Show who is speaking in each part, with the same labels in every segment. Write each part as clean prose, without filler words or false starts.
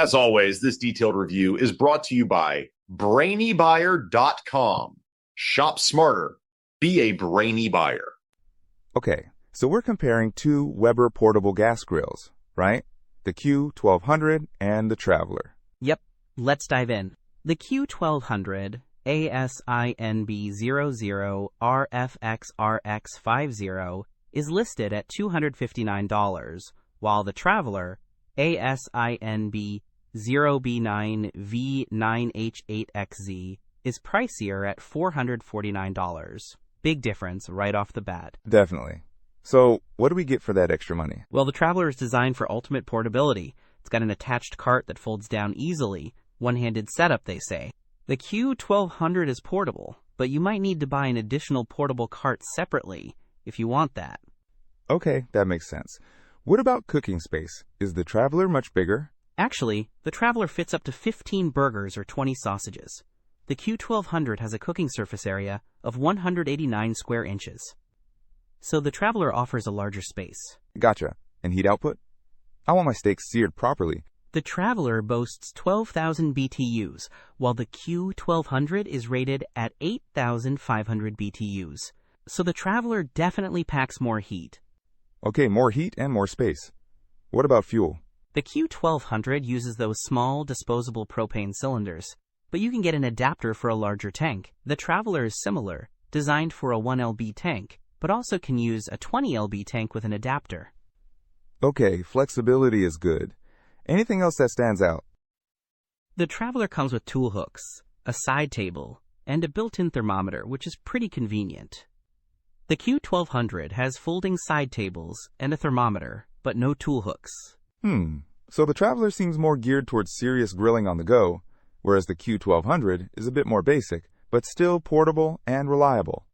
Speaker 1: As always, this detailed review is brought to you by BrainyBuyer.com. Shop smarter. Be a brainy buyer.
Speaker 2: Okay, so we're comparing two Weber portable gas grills, right? The Q1200 and the Traveler.
Speaker 3: Yep, let's dive in. The Q1200 ASINB00RFXRX50 is listed at $259, while the Traveler ASINB0B9V9H8XZ is pricier at $449. Big difference right off the bat.
Speaker 2: Definitely. So, what do we get for that extra money?
Speaker 3: Well, the Traveler is designed for ultimate portability. It's got an attached cart that folds down easily. One-handed setup, they say. The Q1200 is portable, but you might need to buy an additional portable cart separately if you want that.
Speaker 2: Okay, that makes sense. What about cooking space? Is the Traveler much bigger?
Speaker 3: Actually, the Traveler fits up to 15 burgers or 20 sausages. The Q1200 has a cooking surface area of 189 square inches. So the Traveler offers a larger space.
Speaker 2: Gotcha. And heat output? I want my steaks seared properly.
Speaker 3: The Traveler boasts 12,000 BTUs, while the Q1200 is rated at 8,500 BTUs. So the Traveler definitely packs more heat.
Speaker 2: Okay, more heat and more space. What about fuel?
Speaker 3: The Q1200 uses those small, disposable propane cylinders, but you can get an adapter for a larger tank. The Traveler is similar, designed for a 1lb tank, but also can use a 20lb tank with an adapter.
Speaker 2: Okay, flexibility is good. Anything else that stands out?
Speaker 3: The Traveler comes with tool hooks, a side table, and a built-in thermometer, which is pretty convenient. The Q1200 has folding side tables and a thermometer, but no tool hooks.
Speaker 2: So the Traveler seems more geared towards serious grilling on the go, whereas the Q1200 is a bit more basic, but still portable and reliable.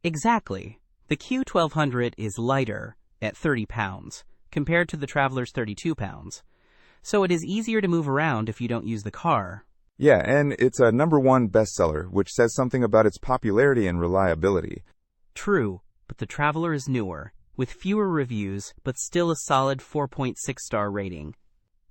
Speaker 3: Exactly. The Q1200 is lighter, at 30 pounds, compared to the Traveler's 32 pounds. So it is easier to move around if you don't use the car.
Speaker 2: Yeah, and it's a #1 bestseller, which says something about its popularity and reliability.
Speaker 3: True, but the Traveler is newer, with fewer reviews, but still a solid 4.6-star rating.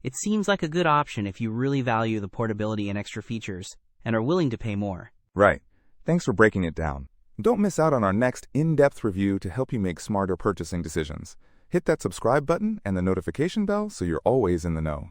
Speaker 3: It seems like a good option if you really value the portability and extra features, and are willing to pay more.
Speaker 2: Right. Thanks for breaking it down. Don't miss out on our next in-depth review to help you make smarter purchasing decisions. Hit that subscribe button and the notification bell so you're always in the know.